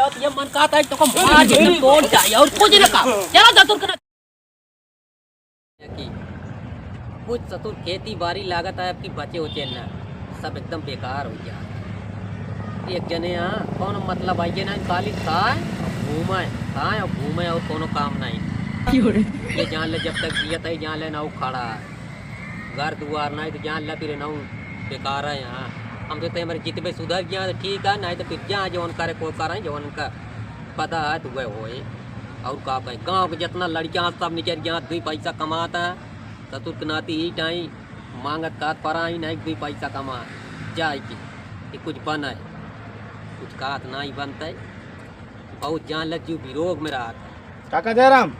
आया तो ये मन कहता है तो को मार के तोड़ जाए और कुछ न का चला चतुर करा की कुछ चतुर खेती बाड़ी लागत है आपकी बचे होते ना सब एकदम बेकार हो गया। एक जने यहाँ कौन मतलब आइए ना खाली खाए और घूमे और कोनो काम नहीं ये जान ले जब तक जियत है जान ले ना खड़ा घर दुआर नहीं तो जान ले फिर ना बेकार है यहाँ हम तो हमारे जितने सुधर गया तो ठीक है नहीं तो फिर जहाँ जो करे कोई करे जो उनका पता है तो वह हो और का कहें गाँव के जितना लड़कियाँ सब निकल गया 2 पैसा कमाता है चतुर के नाती ही टाइम मांगत कात परा ही नहीं 2 पैसा कमा जाए कि कुछ बना है कुछ कात नहीं बनता है बहुत जान लग जीव विरोग में रहा था। काका जयराम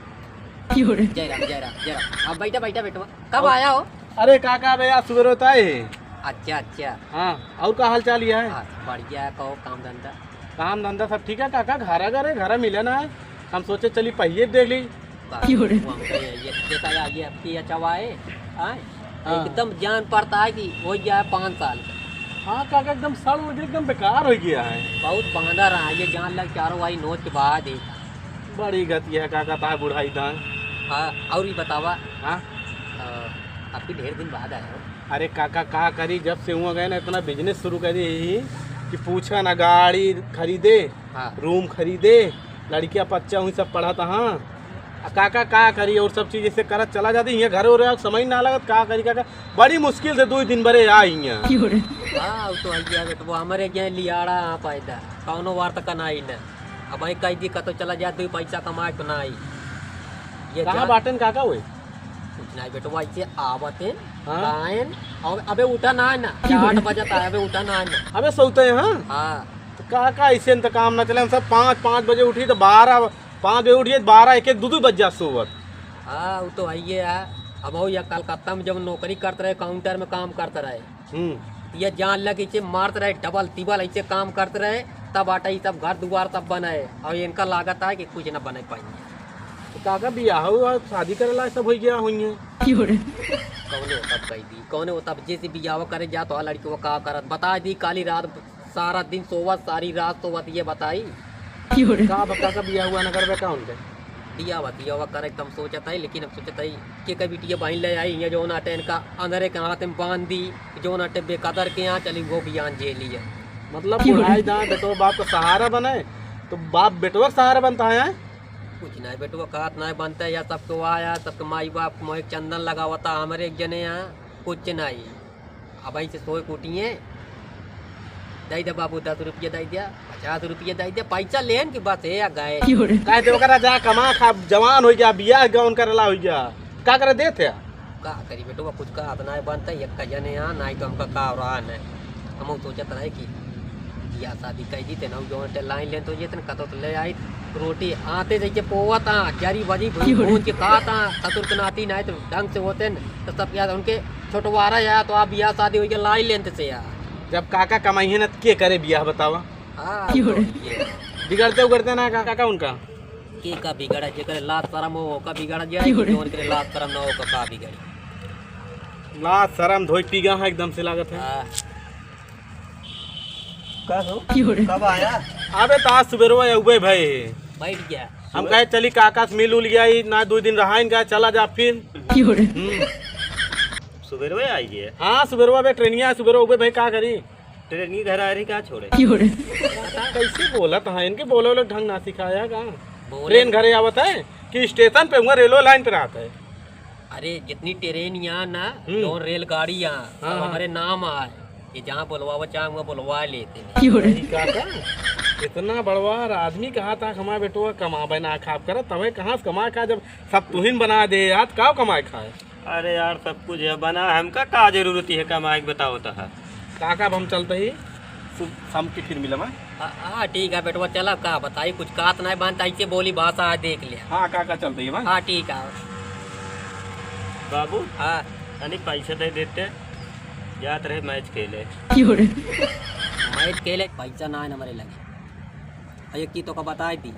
जयराम अब बैठा बेटवा कब आया हो? अरे काका भैया सुबह होता है। अच्छा हाँ और का हाल चाल है? बढ़िया है कहो काम धंधा सब ठीक है काका घर मिले ना है हम सोचे चली पहिए देख ली एकदम जान पड़ता है कि हो गया है 5 साल। हाँ काका एकदम सड़ एकदम बेकार हो गया है बहुत बांधा रहा ये जान लग चारों भाई नोच के बाद ही बड़ी गति है काका ता बुढ़ाई दान। हाँ और ही बतावा। हाँ आपकी ढेर दिन बाद आया हो? अरे काका कहा करी जब से हुआ गए ना इतना बिजनेस शुरू करी कि पूछा ना गाड़ी खरीदे। हाँ। रूम खरीदे लड़कियां बच्चा हुई सब पढ़ा था। हाँ काका का करी और सब चीज जैसे करत चला जाती है घर हो रहा समझ ना लगत का करी काका बड़ी मुश्किल से 2 दिन भरे आई हाँ तो वो हमारे क्या लियाड़ा आ पायदा कौनो वार तक नहीं न अब भाई कई दी तो चला जाए 2 पैसा कमाए तो नहीं ये कहाँ बाटन काका हुए कुछ नहीं बेटो ऐसे आवते गायन और अबे उठा ना 8 बजे अबे उठा ना अबे सोते हैं। हाँ तो काका ऐसे तो काम ना चले हम सब 5 बजे उठी तो 5 बजे उठिए 12 1 2 बज जा सोवत। हाँ वो तो आइए है अब वो या कलकत्ता में जब नौकरी करते रहे काउंटर में काम करते रहे ये जान लग इसे मारते रहे डबल तिबल ऐसे काम करते रहे तब आटा ही सब घर दुआर सब बनाए और इनका लागत है कि कुछ ना बने पाएंगे। तो काका बियाह हुआ शादी करेला सब हो गया हुई है कौने तब कही दी कौने वो तब जैसे बियाह करे जा तो लड़की वो का करत बता दी काली रात सारा दिन सोवत सारी रात सोवत ये बताई का बका का बियाह हुआ ना करबे का उनके दिया हुआ कर एकदम सोचता है लेकिन अब सोचता है कि कभी टिया बहन ले आई है जो नाटे इनका अंदर के हाथ में बांध दी जो नाटे बेकदर के यहाँ चली वो बयान जे लिया मतलब बुढ़ाई दान बेटो बाप का सहारा बने तो बाप बेटवा सहारा बनता है। कुछ नहीं बेटवा कहत नहीं बनता है या सबको आया सबके माई बाप मोह चंदन लगा हुआ था हमारे एक जने यहाँ कुछ नहीं अब ऐसे सोए कुटिए दे दे बाबू 10 रुपये दे दिया 50 रुपये दे दिया पैसा लेन की बात है या गए कहे तो ओकरा जा कमा खा जवान हो गया बियाह गाउन करला हो गया का करे देते का करी बेटो कुछ का हाथ नहीं बनता एक का जने यहाँ नहीं तो हमका का रहा है हम सोचत रहे कि या शादी कह दी थे ना जो लाइन ले तो ये कतो तो ले आई रोटी आते जैसे पोवा था जरी बजी भून के कहा था ससुर के नाती नहीं तो ढंग से होते तो सब याद उनके छोटवारा आया तो आप बियाह शादी हो गया लाई लेते से यार जब काका कमाई है ना के करे बियाह बतावा। हाँ बिगड़ते उगड़ते ना काका उनका के का बिगड़ा जेकर लात शरम हो का बिगड़ जाए जोन करे लात शरम ना हो का बिगड़ी लात शरम धोई पीगा है एकदम से लागत है। का हो कब आया? अबे ता सुबेरवा उबे भाई बैठ गया हम कहे चली काका से मिल उल गया ना 2 दिन रहा इनका चला जा फिर सुबेरवा आई है। हाँ सुबेरवा बे ट्रेनिया सुबेरवा उबे भाई का करी ट्रेनिंग घर आ रही क्या छोड़े कैसे बोला था इनके बोले लोग ढंग ना सिखाया का ट्रेन घरे आवत है कि स्टेशन पे रेलवे लाइन पे रहता है। अरे जितनी ट्रेन यहाँ ना जो रेलगाड़ी यहाँ हमारे नाम आए ये जहाँ बुलवा चाहे वहाँ बुलवा लेते इतना बड़वार आदमी कहा था हमारे बेटो कमा बना खा कर तवे कहाँ से कमा खा जब सब तुहिन बना दे यार का कमाए खाए। अरे यार सब कुछ है बना हमका का जरूरत है कमाए बताओ तो है काका हम चलते ही शाम की फिर मिला। हाँ ठीक है बेटवा चला का बताई कुछ कात नहीं बनता ऐसे बोली भाषा देख लिया। हाँ काका चलते ही हाँ ठीक है बाबू। हाँ यानी पैसे दे देते जात रहे मैच खेले मैच खेले पैसा ना हमारे लगे एक की तो का बताई थी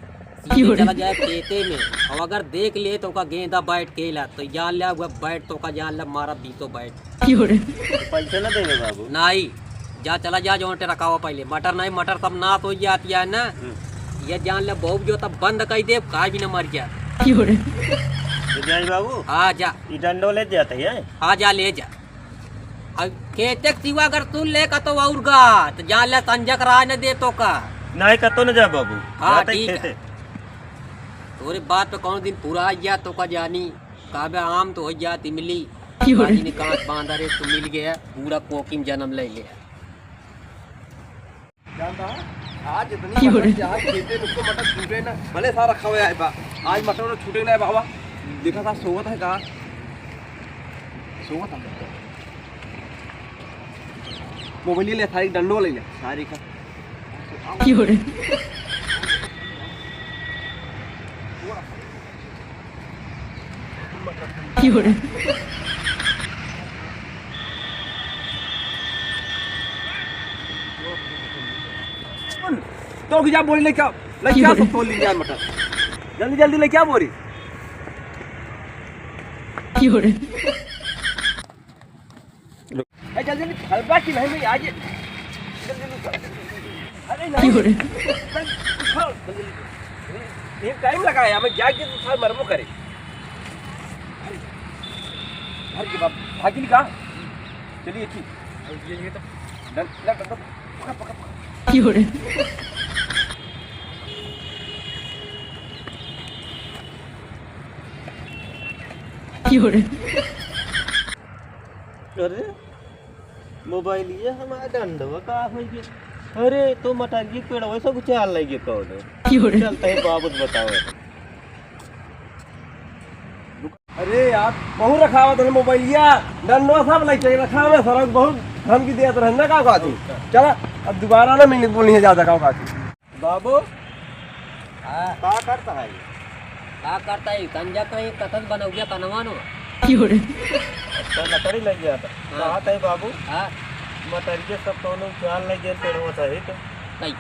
चला जाए खेते में और अगर देख ले तो का गेंदा बैठ खेला तो जान लिया वह बैठ तो का जान लिया मारा 20 बैठ पैसे ना देंगे बाबू नहीं जा चला जा जो रखा हुआ पहले मटर नहीं मटर सब नाश हो जाती है ना ये जान ले बहु जो तब बंद कर दे काय भी न मर जा विजय बाबू हाँ जा ये डंडो ले जाते हैं हाँ जा ले जा अब खेते के सिवा अगर तू ले का तो और गा तो जान ले संजक राय न दे तो का नहीं कतो न जा बाबू हाँ जाते ठीक खेते। है तोरे बात पे कौन दिन पूरा आ गया तो का जानी काबे आम तो हो जाती मिली काजी ने कांच बांधा रे तो मिल गया पूरा कोकिम जन्म ले लिया आज इतनी आज खेते उसको मटन छूटे ना भले सारा रखा हुआ है बा आज मटन छूटे ना बाबा देखा था सोवत है कहा सोवत है मोबाइल ले सारी डंडो ले ले सारी का तो क्या बोली ले क्या सब तोल ली यार मटन जल्दी जल्दी ले क्या बोली जल्दी जल्दी हलवा की नहीं आज अरे नहीं ये टाइम लगाया हमें जाके तो साल मरमो करे घर के बाप भागी कहा चलिए ठीक ये तो पका पका अरे मोबाइल ये हमारा डंडवा का हो गया अरे तो मटारी पेड़ वैसा कुछ हाल लगे कौन चलते है बाबू बताओ अरे यार बहुत रखा हुआ था मोबाइल या डंडवा सब लाइक चाहिए रखा हुआ सर बहुत धमकी दिया तो रहना का बात चला अब दोबारा ना मिलने बोलनी है ज्यादा का बात बाबू क्या करता है ये? का करता है कंजा कहीं कथन बन गया कनवानो अच्छा लकड़ी लग गया था कहा था बाबू हाँ मटरिया सब दोनों ख्याल लग गया पेड़वा सही तो कहीं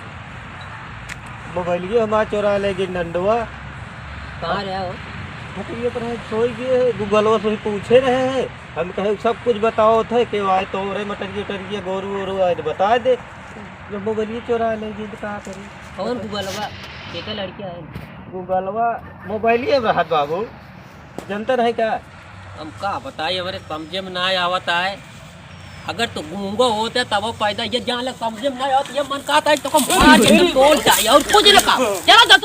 मोबाइल ये हमारा चोरा ले गई डंडवा कहाँ रहे हो मटरिया पर सोई गए गूगलवा से पूछे रहे हैं हम कहे सब कुछ बताओ थे कि आए तो रे मटरिया टरिया गोरू वोरू आए तो बता दे जब मोबाइल ये चोरा ले गई तो कहा करें कौन गूगलवा केटा लड़कियाँ है गूगलवा मोबाइल ये रहा बाबू जनता नहीं क्या हम का बताइए हमारे समझे में ना आवता है अगर तो गूंगो होते तब वो पैदा ये जान लग समझे में ना आवता ये मन का था तो कम बोल चाहिए और कुछ ना का चला जा